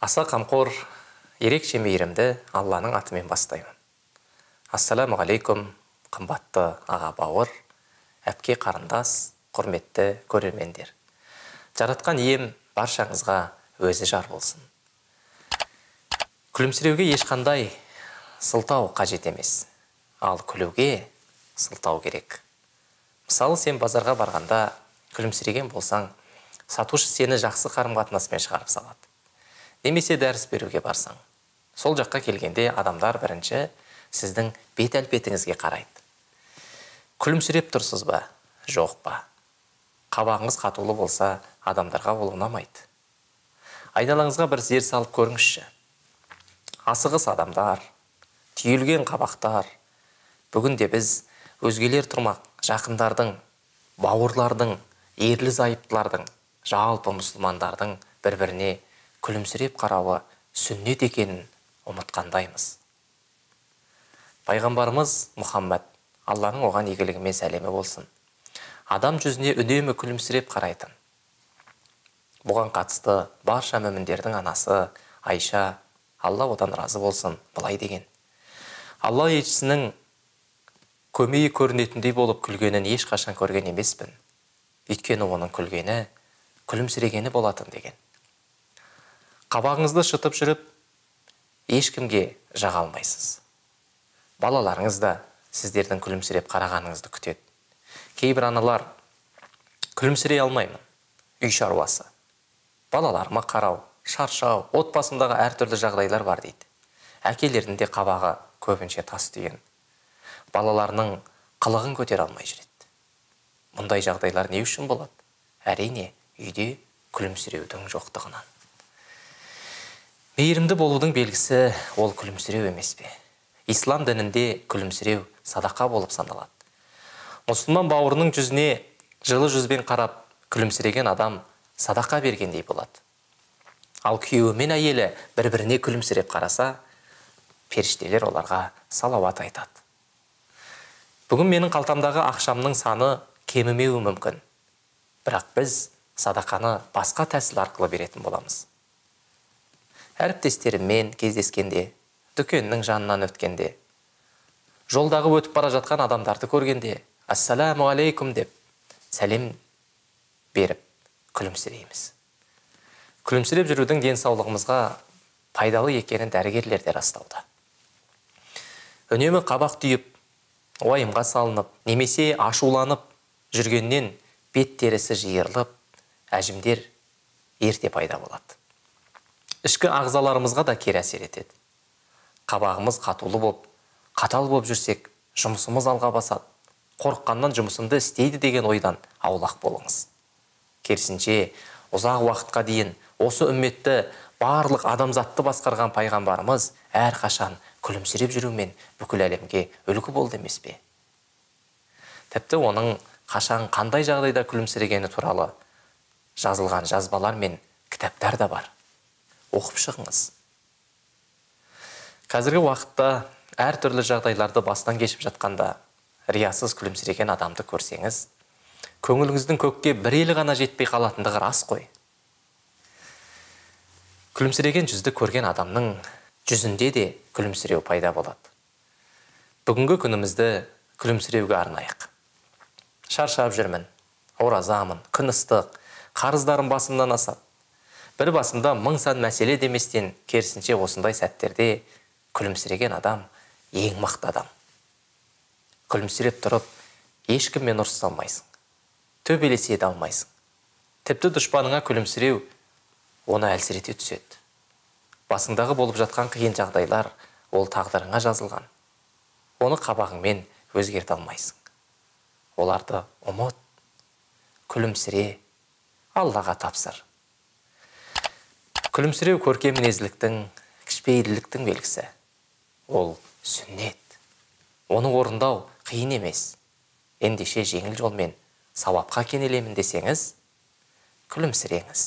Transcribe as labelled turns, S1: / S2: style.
S1: Аса қамқор, ерекше мейірімді Алланың атымен бастаймын. Ассаламу алейкум, қымбатты аға бауыр, әпке қарындас, құрметті көрермендер. Жаратқан ием баршаңызға өзі жар болсын. Күлімсіреуге ешқандай сылтау қажет емес, ал күлуге сылтау керек. Мысалы, сен базарға барғанда күлімсіреген болсаң, сатушы сені жақсы қарым-қатынаспен шығарып салады. Немесе дәріс беруге барсаң, сол жаққа келгенде адамдар бірінші сіздің бет-әлпетіңізге қарайды. Күлімсіреп тұрсыз ба, жоқ па? Қабағыңыз қатулы болса, адамдарға ол ұнамайды. Айналаңызға бір зер салып көріңізші. Асығыс адамдар, түйілген қабақтар. Бүгінде біз өзгелер тұрмақ жақындардың, бауырлардың, ерлі-зайыптылардың, жалпы мұсылмандардың бір-біріне күлімсіреп қарауы сүннет екенін ұмытқандаймыз. Пайғамбарымыз Мұхаммад, Алланың оған игілігімен сәлемі болсын, адам жүзіне үнемі күлімсіреп қарайтын. Бұған қатысты барша мүміндердің анасы Айша, Алла одан разы болсын, былай деген: Алла елшісінің көмейі көрінетіндей болып күлгенін ешқашан көрген емеспін. Өйткені оның күлгені, күлімсірегені болатын деген. Қабағыңызды шытып жүріп, ешкімге жаға алмайсыз. Балаларыңыз да сіздердің күлімсіреп қарағаныңызды күтеді. Кейбір аналар: күлімсірей алмаймын, үй шаруасы, балаларыма қарау, шаршау, отбасымдағы әртүрлі жағдайлар бар дейді. Әкелердің де қабағы көбінше тас түйін. Балаларының қылығын көтере алмай жүреді. Мұндай жағдайлар не үшін болады? Әрине, үйде күлімсіреудің жоқтығынан. Мейірімді болудың белгісі ол күлімсіреу емес пе? Ислам дінінде күлімсіреу садақа болып саналады. Мұсылман бауырының жүзіне жылы жүзбен қарап күлімсіреген адам садақа бергендей болады. Ал күйеуі мен әйелі бір-біріне күлімсіреп қараса, періштелер оларға салауат айтады. Бүгін менің қалтамдағы ақшамның саны кемімеуі мүмкін. Бірақ біз садақаны басқа тәсіл арқылы беретін боламыз. Әріптестеріммен кездескенде, дүкеннің жанынан өткенде, жолдағы өтіп бара жатқан адамдарды көргенде, ассаламу алейкум деп сәлем беріп күлімсірейміз. Күлімсіреп жүрудің денсаулығымызға пайдалы екенін дәрігерлер де растауда. Үнемі қабақ түйіп, уайымға салынып, немесе ашуланып жүргеннен бет терісі жиырылып, әжімдер ерте пайда болады. Ішкі ағзаларымызға да кері әсер етеді. Қабағымыз қатулы боп, қатал боп жүрсек, жұмысымыз алға басады. Қорыққаннан жұмысымды істейді деген ойдан аулақ болыңыз. Керісінше, ұзақ уақытқа дейін осы үмметті барлық адамзатты басқарған пайғамбарымыз әрқашан күлімсіреп жүрумен бүкіл әлемге үлгі болды емес пе? Тіпті оның қашан қандай жағдайда күлімсірегені туралы жазылған жазбалар мен кітаптар да бар. Оқып шығыңыз. Қазіргі уақытта әртүрлі жағдайларды бастан кешіп жатқанда риясыз күлімсіреген адамды көрсеңіз, көңіліңіздің көкке бір елі ғана жетпей қалатындығы рас қой. Күлімсіреген жүзді көрген адамның жүзінде де күлімсіреу пайда болады. Бүгінгі күнімізді күлімсіреуге арнайық. Шаршап жүрмін, оразамын, күн ыстық, қарыздарым басымнан асады. Бір басымда мың сан мәселе деместен, керісінше осындай сәттерде күлімсіреген адам ең мықты адам. Күлімсіреп тұрып, ешкіммен ұрыса алмайсың, төбелесе де алмайсың. Тіпті дұшпаныңа күлімсіреу оны әлсірете түседі. Басыңдағы болып жатқан қиын жағдайлар ол тағдырыңа жазылған. Оны қабағыңмен өзгерте алмайсың. Оларды ұмыт, күлімсіре, Аллаға тапсыр. Күлімсіреу көркем мінезділіктің, кішіпейілділіктің белгісі. Ол сүннет. Оны орындау қиын емес. Ендеше жеңіл жолмен сауапқа кенелемін десеңіз, күлімсіреңіз.